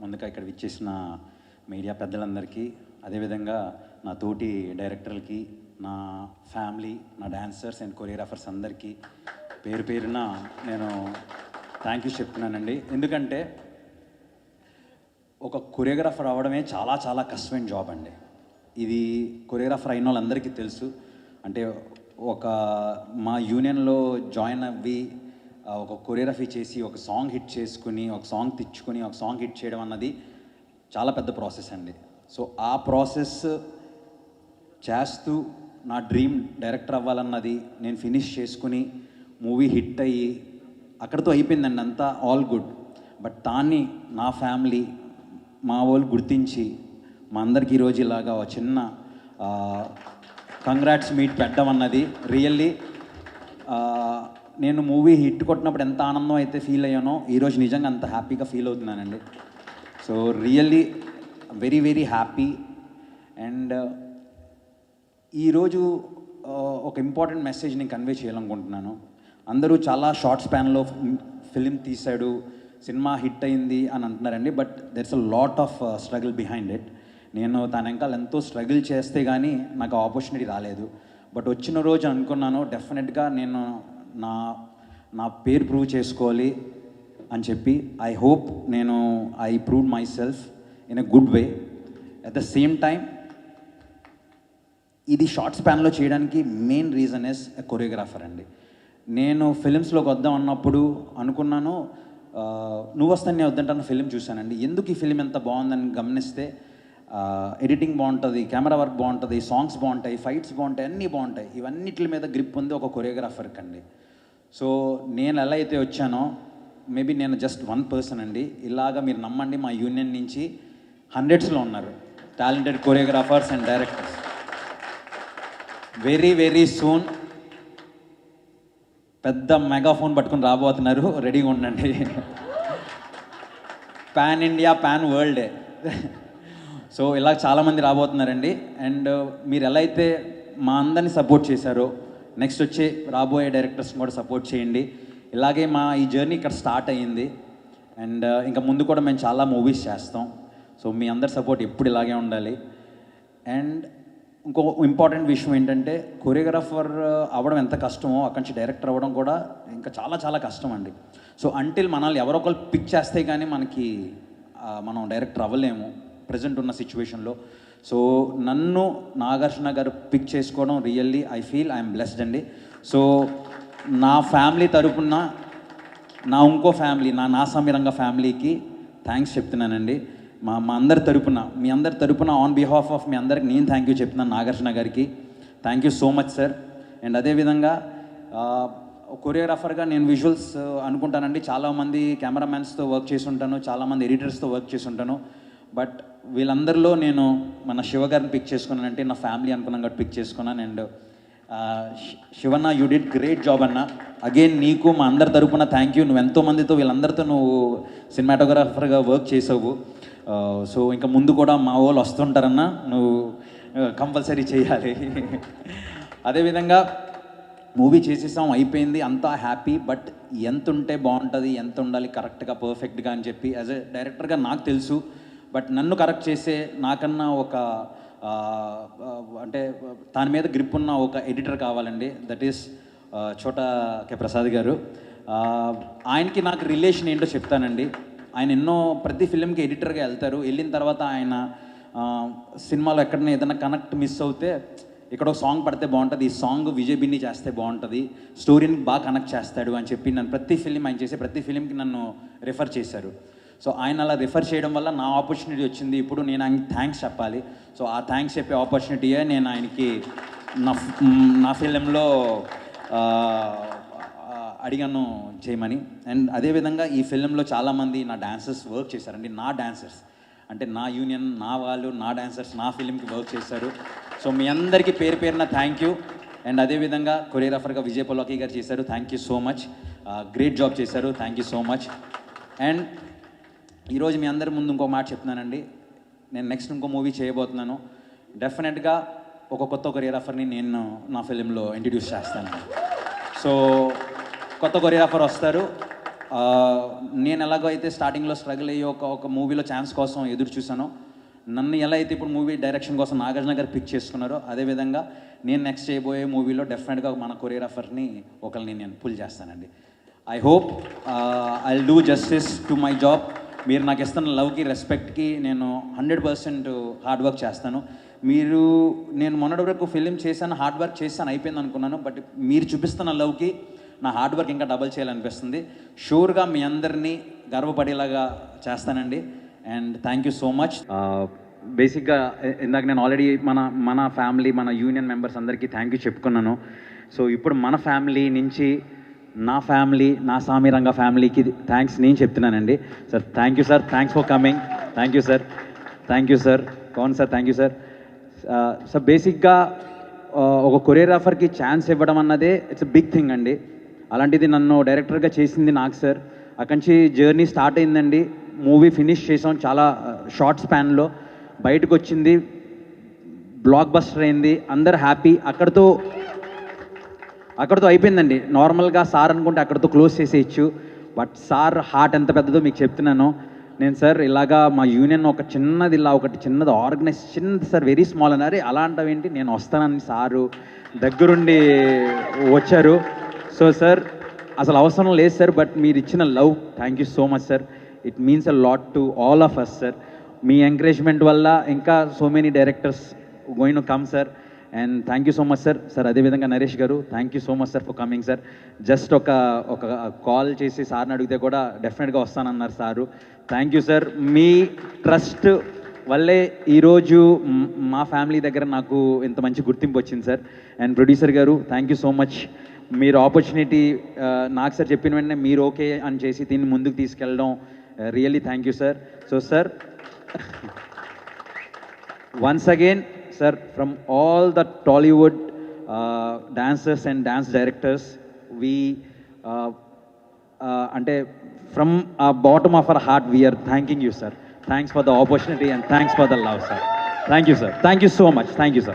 ముందుగా ఇక్కడ విచ్చేసిన మీడియా పెద్దలందరికీ, అదేవిధంగా నా తోటి డైరెక్టర్లకి, నా ఫ్యామిలీ, నా డాన్సర్స్ అండ్ కొరియోగ్రాఫర్స్ అందరికీ పేరు పేరున నేను థ్యాంక్ యూ చెప్తున్నానండి. ఎందుకంటే ఒక కొరియోగ్రాఫర్ అవ్వడమే చాలా చాలా కష్టమైన జాబ్ అండి. ఇది కొరియోగ్రాఫర్ అయిన వాళ్ళందరికీ తెలుసు. అంటే ఒక మా యూనియన్లో జాయిన్ అవ్వి ఒక కొరియోగ్రఫీ చేసి ఒక సాంగ్ హిట్ చేసుకుని, ఒక సాంగ్ తెచ్చుకొని, ఒక సాంగ్ హిట్ చేయడం అన్నది చాలా పెద్ద ప్రాసెస్ అండి. సో ఆ ప్రాసెస్ చేస్తూ నా డ్రీమ్ డైరెక్టర్ అవ్వాలన్నది నేను ఫినిష్ చేసుకుని మూవీ హిట్ అయ్యి అక్కడితో అయిపోయిందండి, అంతా ఆల్ గుడ్. బట్ దాన్ని నా ఫ్యామిలీ, మా వాళ్ళు గుర్తించి మా అందరికీ ఈరోజు ఇలాగా ఒక చిన్న కంగ్రాట్స్ మీట్ పెట్టడం అన్నది రియల్లీ, నేను మూవీ హిట్ కొట్టినప్పుడు ఎంత ఆనందం అయితే ఫీల్ అయ్యానో ఈరోజు నిజంగా అంత హ్యాపీగా ఫీల్ అవుతున్నానండి. So really very very happy. And ఈరోజు ఒక ఇంపార్టెంట్ మెసేజ్ నేను కన్వే చేయాలనుకుంటున్నాను. అందరూ చాలా షార్ట్ స్పాన్లో ఫిలిం తీశాడు, సినిమా హిట్ అయింది అని అంటున్నారండి. But that's a lot of struggle behind it. నేను తన వెనకాల ఎంతో స్ట్రగుల్ చేస్తే కానీ నాకు ఆపర్చునిటీ రాలేదు. బట్ వచ్చిన రోజు అనుకున్నాను డెఫినెట్గా నేను నా పేరు ప్రూవ్ చేసుకోవాలి అని చెప్పి. ఐ హోప్ నేను I prove my self in a good way. At the same time ఇది షార్ట్ స్పాన్లో చేయడానికి main reason is a choreographer అండి. నేను ఫిలిమ్స్లోకి వద్దాం అన్నప్పుడు అనుకున్నాను, నువ్వు వస్తాను నేను వద్దంటాను ఫిలిం చూశానండి. ఎందుకు ఈ ఫిలిం ఎంత బాగుందని గమనిస్తే ఎడిటింగ్ బాగుంటుంది, కెమెరా వర్క్ బాగుంటుంది, సాంగ్స్ బాగుంటాయి, ఫైట్స్ బాగుంటాయి, అన్నీ బాగుంటాయి. ఇవన్నిటి మీద గ్రిప్ ఉంది ఒక కొరియోగ్రాఫర్కి అండి. సో నేను ఎలా అయితే వచ్చానో, మేబీ నేను జస్ట్ వన్ పర్సన్ అండి. ఇలాగా మీరు నమ్మండి, మా యూనియన్ నుంచి హండ్రెడ్స్లో ఉన్నారు talented choreographers and directors. Very very soon పెద్ద మెగాఫోన్ పట్టుకుని రాబోతున్నారు, రెడీగా ఉండండి. పాన్ ఇండియా, పాన్ వరల్డే. సో ఇలా చాలామంది రాబోతున్నారండి. అండ్ మీరు ఎలా అయితే మా అందరినీ సపోర్ట్ చేశారో, నెక్స్ట్ వచ్చే రాబోయే డైరెక్టర్స్ని కూడా సపోర్ట్ చేయండి. ఇలాగే మా ఈ జర్నీ ఇక్కడ స్టార్ట్ అయ్యింది. అండ్ ఇంకా ముందు కూడా మేము చాలా మూవీస్ చేస్తాం. సో మీ అందరి సపోర్ట్ ఎప్పుడు ఇలాగే ఉండాలి. అండ్ ఇంకో ఇంపార్టెంట్ విషయం ఏంటంటే, కొరియోగ్రాఫర్ అవ్వడం ఎంత కష్టమో అక్కడి నుంచి డైరెక్టర్ అవ్వడం కూడా ఇంకా చాలా చాలా కష్టం అండి. సో అంటిల్ మనల్ని ఎవరో ఒకరు పిక్ చేస్తే కానీ మనం డైరెక్టర్ అవ్వలేము ప్రజెంట్ ఉన్న సిచ్యువేషన్లో. సో నన్ను నాగార్జున గారు పిక్ చేసుకోవడం really I feel I'm blessed అండి. సో నా ఫ్యామిలీ తరపున నా ఇంకో ఫ్యామిలీ, నా సమీరంగ ఫ్యామిలీకి థ్యాంక్స్ చెప్తున్నానండి. మా అందరి తరపున, మీ అందరి తరపున ఆన్ బిహాఫ్ ఆఫ్ మీ అందరికి నేను థ్యాంక్ యూ చెప్తున్నాను నాగార్జున గారికి. Thank you so much sir. And అదేవిధంగా కొరియోగ్రాఫర్గా నేను విజువల్స్ అనుకుంటానండి, చాలామంది కెమెరామ్యాన్స్తో వర్క్ చేసి ఉంటాను, చాలామంది ఎడిటర్స్తో వర్క్ చేసి ఉంటాను. బట్ వీళ్ళందరిలో నేను మన శివ గారిని పిక్ చేసుకున్నానంటే నా ఫ్యామిలీ అనుకున్నాను కాబట్టి పిక్ చేసుకున్నాను. And Shivanna, you did great job అన్న. అగైన్ నీకు మా అందరి తరపున థ్యాంక్ యూ. నువ్వు ఎంతోమందితో వీళ్ళందరితో నువ్వు సినిమాటోగ్రాఫర్గా వర్క్ చేసావు. సో ఇంకా ముందు కూడా మా వాళ్ళు వస్తుంటారన్న, నువ్వు కంపల్సరీ చేయాలి. అదేవిధంగా మూవీ చేసేసాం, అయిపోయింది, అంతా హ్యాపీ. బట్ ఎంత ఉంటే బాగుంటుంది, ఎంత ఉండాలి కరెక్ట్గా పర్ఫెక్ట్గా అని చెప్పి యాజ్ ఎ డైరెక్టర్గా నాకు తెలుసు. బట్ నన్ను కరెక్ట్ చేసే నాకన్నా ఒక అంటే దాని మీద గ్రిప్ ఉన్న ఒక ఎడిటర్ కావాలండి. దట్ ఈస్ చోటా కె ప్రసాద్ గారు. ఆయనకి నాకు రిలేషన్ ఏంటో చెప్తానండి. ఆయన ప్రతి ఫిలింకి ఎడిటర్గా వెళ్తారు. వెళ్ళిన తర్వాత ఆయన సినిమాలో ఎక్కడైనా ఏదైనా కనెక్ట్ మిస్ అవుతే, ఇక్కడ ఒక సాంగ్ పడితే బాగుంటుంది, ఈ సాంగ్ విజయ్ బిన్ని చేస్తే బాగుంటుంది, స్టోరీని బాగా కనెక్ట్ చేస్తాడు అని చెప్పి నన్ను ప్రతి ఫిలిం, ఆయన చేసే ప్రతి ఫిలింకి నన్ను రిఫర్ చేశారు. సో ఆయన అలా రిఫర్ చేయడం వల్ల నా ఆపర్చునిటీ వచ్చింది. ఇప్పుడు నేను ఆయనకి థ్యాంక్స్ చెప్పాలి. సో ఆ థ్యాంక్స్ చెప్పే ఆపర్చునిటీయే నేను ఆయనకి నా ఫిలింలో అడిగాను చేయమని. అండ్ అదేవిధంగా ఈ ఫిలింలో చాలామంది నా డాన్సర్స్ వర్క్ చేశారండి. నా డాన్సర్స్ అంటే నా యూనియన్, నా వాళ్ళు, నా డాన్సర్స్ నా ఫిలింకి వర్క్ చేశారు. సో మీ అందరికీ పేరు పేరున థ్యాంక్ యూ. అండ్ అదేవిధంగా కొరియోగ్రాఫర్గా విజయ్ పల్వాకి గారు చేశారు. Thank you so much. Great job చేశారు. Thank you so much. And ఈరోజు మీ అందరి ముందు ఇంకో మాట చెప్తున్నానండి. నేను నెక్స్ట్ ఇంకో మూవీ చేయబోతున్నాను. డెఫినెట్గా ఒక కొత్త కొరియోగ్రాఫర్ని నేను నా ఫిలింలో ఇంట్రడ్యూస్ చేస్తాను. సో కొత్త కొరియోగ్రాఫర్ వస్తారు, నేను ఎలాగో అయితే స్టార్టింగ్లో స్ట్రగుల్ అయ్యి ఒక మూవీలో ఛాన్స్ కోసం ఎదురు చూశానో, నన్ను ఎలా అయితే ఇప్పుడు మూవీ డైరెక్షన్ కోసం నాగార్జున గారు పిక్ చేసుకున్నారో, అదేవిధంగా నేను నెక్స్ట్ చేయబోయే మూవీలో డెఫినెట్గా మన కొరియోగ్రాఫర్ని ఒకరిని నేను పుల్ చేస్తానండి. I hope I do justice to my job. మీరు నాకు ఇస్తున్న లవ్కి, రెస్పెక్ట్కి నేను 100% హార్డ్ వర్క్ చేస్తాను. నేను మొన్నటి వరకు ఫిలిం చేశాను, హార్డ్ వర్క్ చేశాను, అయిపోయింది అనుకున్నాను. బట్ మీరు చూపిస్తున్న లవ్కి నా హార్డ్ వర్క్ ఇంకా డబల్ చేయాలనిపిస్తుంది. షూర్గా మీ అందరినీ గర్వపడేలాగా చేస్తానండి. And thank you so much. బేసిక్గా ఇందాక నేను ఆల్రెడీ మన ఫ్యామిలీ, మన యూనియన్ మెంబర్స్ అందరికీ థ్యాంక్ యూ చెప్పుకున్నాను. సో ఇప్పుడు మన ఫ్యామిలీ నుంచి నా ఫ్యామిలీ, నా సామిరంగ ఫ్యామిలీకి థ్యాంక్స్ నేను చెప్తున్నానండి. Sir thank you sir, thanks for coming. Thank you sir, thank you sir. కౌన్ sir, thank you sir. Sir బేసిక్గా ఒక కొరియోగ్రాఫర్కి ఛాన్స్ ఇవ్వడం అన్నదే ఇట్స్ బిగ్ థింగ్ అండి. అలాంటిది నన్ను డైరెక్టర్గా చేసింది నాకు సార్. అక్కడి నుంచి జర్నీ స్టార్ట్ అయిందండి. మూవీ ఫినిష్ చేసాం చాలా షార్ట్ స్పాన్లో. బయటకు వచ్చింది, బ్లాక్ బస్టర్ అయింది, అందరు హ్యాపీ. అక్కడితో అయిపోయిందండి. నార్మల్గా సార్ అనుకుంటే అక్కడితో క్లోజ్ చేసేయచ్చు. బట్ సార్ హార్ట్ ఎంత పెద్దదో మీకు చెప్తున్నాను నేను. సార్ ఇలాగా మా యూనియన్ ఒకటి చిన్నది ఆర్గనైజ్, చిన్నది సార్, వెరీ స్మాల్ అన్నారు. అలాంటివేంటి, నేను వస్తానని సారు దగ్గరుండి వచ్చారు. సో సార్ అసలు అవసరం లేదు సార్, బట్ మీరు ఇచ్చిన love, thank you so much sir. It means a lot to all of us sir. మీ ఎంకరేజ్మెంట్ వల్ల ఇంకా so many directors going to come sir. And thank you so much sir. Sir అదేవిధంగా Naresh garu, thank you so much sir for coming sir. Just ఒక call చేసి సార్ని అడిగితే కూడా డెఫినెట్గా వస్తానన్నారు సారు. Thank you sir. మీ ట్రస్ట్ వల్లే ఈరోజు మా ఫ్యామిలీ దగ్గర నాకు ఇంత మంచి గుర్తింపు వచ్చింది సార్. అండ్ ప్రొడ్యూసర్ గారు, థ్యాంక్ యూ సో మచ్. మీరు ఆపర్చునిటీ నాకు సార్ చెప్పిన వెంటనే మీరు ఓకే అని చేసి దీన్ని ముందుకు తీసుకెళ్ళడం really thank you sir. So sir once again sir, from all the Tollywood dancers and dance directors, we ante from our bottom of our heart we are thanking you sir. Thanks for the opportunity and thanks for the love sir. Thank you sir, thank you so much, thank you sir.